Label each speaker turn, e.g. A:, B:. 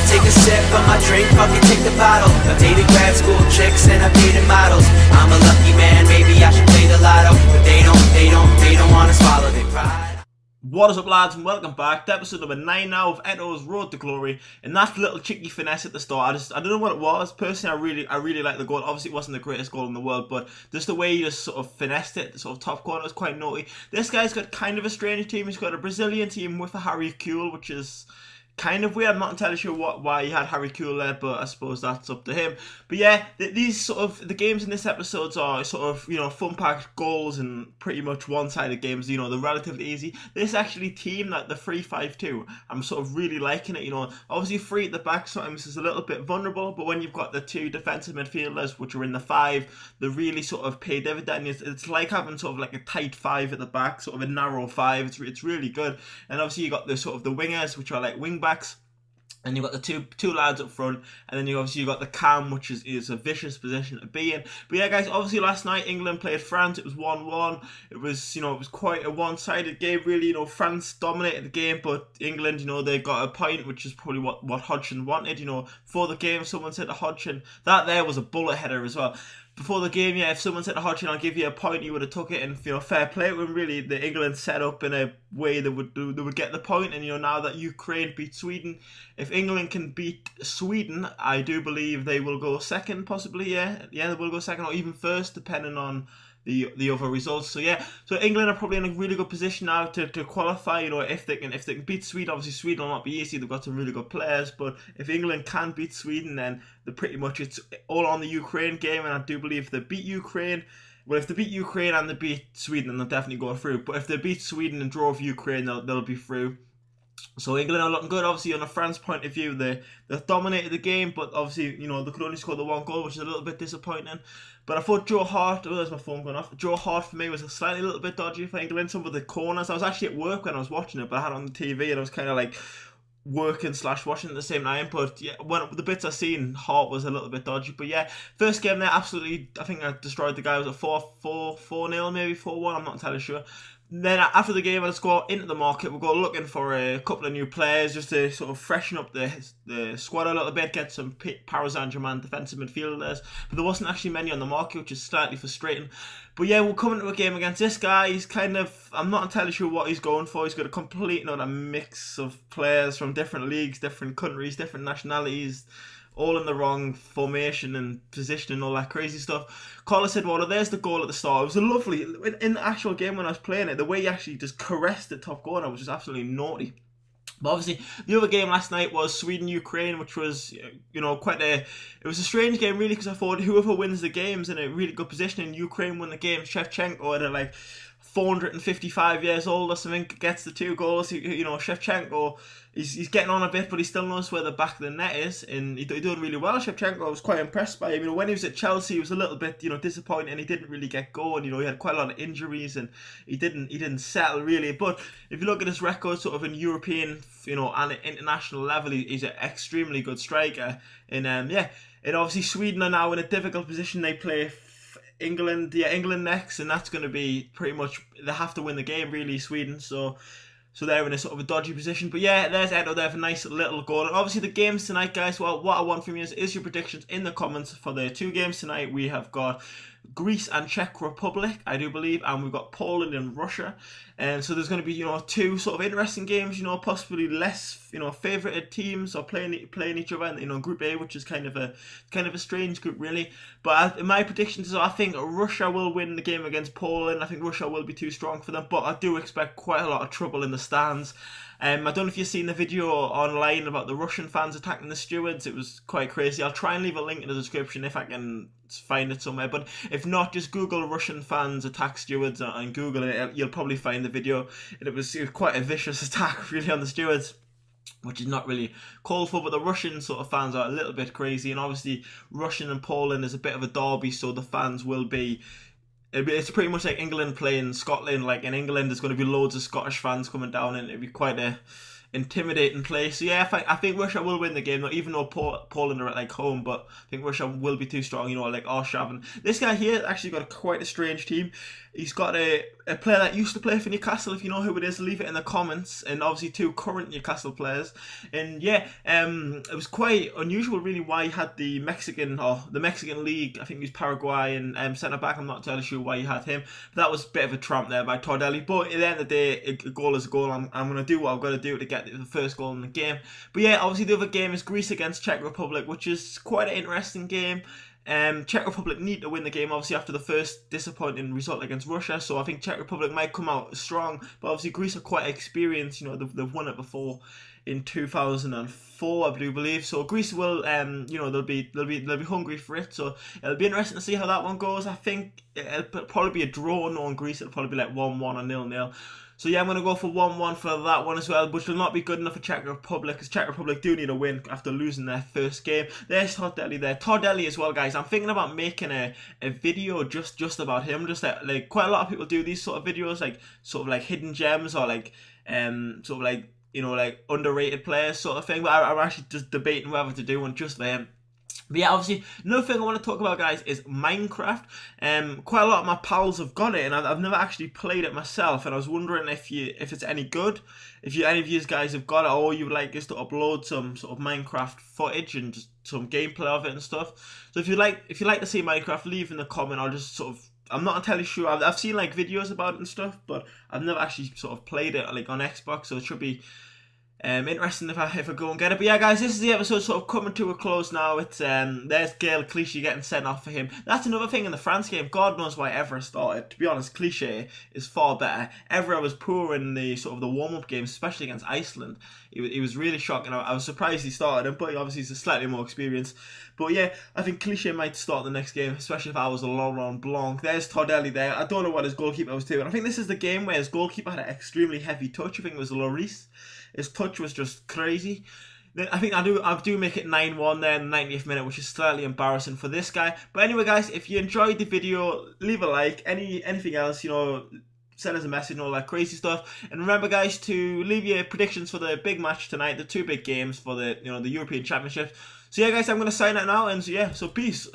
A: Take a sip of my drink, fucking take the bottle. I've dated grad school chicks and I've dated models. I'm a lucky man, maybe I should play the lotto. But they don't wanna swallow their pride.
B: What is up, lads, and welcome back to episode number 9 now of Eto'o's Road to Glory. And that little cheeky finesse at the start, I don't know what it was. Personally, I really like the goal. Obviously, it wasn't the greatest goal in the world, but just the way he just sort of finessed it, the sort of top corner, was quite naughty. This guy's got kind of a strange team. He's got a Brazilian team with a Harry Kewell, which is kind of weird. I'm not entirely sure why he had Harry Kewell there, but I suppose that's up to him. But yeah, these sort of the games in this episode are sort of, you know, fun-packed goals and pretty much one-sided games. You know, they're relatively easy. This actually team, like the 3-5-2, I'm sort of really liking it. You know, obviously 3 at the back sometimes is a little bit vulnerable, but when you've got the 2 defensive midfielders which are in the 5, they really sort of pay dividend. It's like having sort of like a tight 5 at the back, sort of a narrow 5. It's really good. And obviously you got the sort of the wingers, which are like wing backs, and you've got the two lads up front, and then you got the cam, which is a vicious position to be in. But yeah, guys, obviously last night England played France. It was 1-1. It was, you know, it was quite a one-sided game, really. You know, France dominated the game, but England, you know, they got a point, which is probably what Hodgson wanted. You know, before the game, someone said to Hodgson, that there was a bullet header as well. Before the game, yeah, if someone said to Hodgson, I'll give you a point, he would have took it, and, you know, fair play to him, really. The England set up in a way they would get the point, and, you know, now that Ukraine beat Sweden, if England can beat Sweden, I do believe they will go second, possibly, yeah, they will go second, or even first, depending on the other results. So yeah, so England are probably in a really good position now to qualify. You know, if they can beat Sweden, obviously Sweden will not be easy. They've got some really good players, but if England can beat Sweden, then they're pretty much, it's all on the Ukraine game. And I do believe if they beat Ukraine, well, if they beat Ukraine and they beat Sweden, then they'll definitely go through. But if they beat Sweden and draw with Ukraine, they'll be through. So England are looking good. Obviously, on a France point of view, they dominated the game, but obviously, you know, they could only score the 1 goal, which is a little bit disappointing. But I thought Joe Hart, oh, there's my phone going off. Joe Hart for me was a little bit dodgy for England. Some of the corners, I was actually at work when I was watching it, but I had it on the TV and I was kind of like working / watching at the same time. But yeah, the bits I seen, Hart was a little bit dodgy. But yeah, first game there, absolutely, I think I destroyed the guy. It was a 4-0, maybe 4-1. I'm not entirely sure. Then after the game, let's go into the market. We'll go looking for a couple of new players just to sort of freshen up the squad a little bit, get some Paris Saint-Germain defensive midfielders. But there wasn't actually many on the market, which is slightly frustrating. But yeah, we'll come into a game against this guy. He's kind of, I'm not entirely sure what he's going for. He's got a complete, you know, a mix of players from different leagues, different countries, different nationalities, all in the wrong formation and position and all that crazy stuff. Carlos said, well, there's the goal at the start. It was a lovely, in the actual game when I was playing it, the way he actually just caressed the top corner was just absolutely naughty. But obviously, the other game last night was Sweden-Ukraine, which was, you know, it was a strange game, really, because I thought whoever wins the game's in a really good position, and Ukraine won the game. Shevchenko at like 455 years old or something, gets the 2 goals. You know, Shevchenko, he's getting on a bit, but he still knows where the back of the net is, and he's doing really well. Shevchenko, I was quite impressed by him. You know, when he was at Chelsea, he was a little bit, you know, disappointing, and he didn't really get going. You know, he had quite a lot of injuries, and he didn't settle really. But if you look at his record, sort of in European, you know, and international level, he's an extremely good striker. And yeah, and obviously Sweden are now in a difficult position. They play England next, and that's going to be pretty much, they have to win the game, really, Sweden. So they're in a sort of a dodgy position. But yeah, there's Eto'o there for a nice little goal. And obviously the games tonight, guys, well, what I want from you is your predictions in the comments for the 2 games tonight. We have got Greece and Czech Republic, I do believe, and we've got Poland and Russia. And so there's going to be, you know, 2 sort of interesting games, you know, possibly less, you know, favoured teams or playing each other in, you know, Group A, which is kind of a strange group, really. But in my predictions, I think Russia will win the game against Poland. I think Russia will be too strong for them, but I do expect quite a lot of trouble in the stands. I don't know if you've seen the video online about the Russian fans attacking the stewards. It was quite crazy. I'll try and leave a link in the description if I can find it somewhere. But if not, just Google Russian fans attack stewards and Google it. You'll probably find the video. It was quite a vicious attack, really, on the stewards, which is not really called for. But the Russian sort of fans are a little bit crazy. And obviously, Russian and Poland is a bit of a derby, so the fans will be... It's pretty much like England playing Scotland. Like in England, there's going to be loads of Scottish fans coming down, and it'd be quite a intimidating play. So yeah, I think Russia will win the game, though, even though Poland are at like home. But I think Russia will be too strong, you know, like Arshavin. This guy here actually got quite a strange team. He's got a player that used to play for Newcastle. If you know who it is, leave it in the comments. And obviously 2 current Newcastle players. And yeah, it was quite unusual really why he had the Mexican League. I think he was Paraguayan centre back. I'm not entirely sure why he had him. But that was a bit of a tramp there by Tardelli. But at the end of the day, a goal is a goal. I'm going to do what I've got to do to get the first goal in the game. But yeah, obviously the other game is Greece against Czech Republic, which is quite an interesting game. Czech Republic need to win the game, obviously, after the first disappointing result against Russia. So I think Czech Republic might come out strong. But obviously Greece are quite experienced. You know, they've won it before in 2004, I do believe. So Greece will, you know, they'll be hungry for it. So it'll be interesting to see how that one goes. I think it'll probably be a draw. Knowing Greece, it'll probably be like 1-1 or 0-0. So yeah, I'm going to go for 1-1 for that one as well, which will not be good enough for Czech Republic, because Czech Republic do need a win after losing their first game. There's Tardelli there. Tardelli as well, guys. I'm thinking about making a video just about him. Just like quite a lot of people do these sort of videos, like sort of like hidden gems or like sort of like, you know, like underrated players sort of thing. But I'm actually just debating whether to do one just for him. But yeah, obviously, another thing I want to talk about, guys, is Minecraft. Quite a lot of my pals have got it, and I've never actually played it myself. And I was wondering if it's any good, if any of you guys have got it, or you would like us to upload some sort of Minecraft footage and just some gameplay of it and stuff. So if you like to see Minecraft, leave in the comment. I'll just sort of, I'm not entirely sure. I've seen like videos about it and stuff, but I've never actually sort of played it like on Xbox. So it should be interesting if I go and get it. But yeah, guys, this is the episode sort of coming to a close now. It's there's Gael Clichy getting sent off for him. That's another thing in the France game. God knows why Evra started. To be honest, Clichy is far better. Evra was poor in the sort of the warm-up games, especially against Iceland. He was really shocking. I was surprised he started him, but obviously he's slightly more experienced. But yeah, I think Clichy might start the next game, especially if I was a Laurent Blanc. There's Tardelli there. I don't know what his goalkeeper was doing. I think this is the game where his goalkeeper had an extremely heavy touch. I think it was Lloris. His touch was just crazy. I think I do make it 9-1 there in the 90th minute, which is slightly embarrassing for this guy. But anyway, guys, if you enjoyed the video, leave a like. Anything else, you know, send us a message and all that crazy stuff. And remember, guys, to leave your predictions for the big match tonight, the 2 big games for the, you know, the European Championship. So yeah, guys, I'm gonna sign out now, and so yeah, so peace.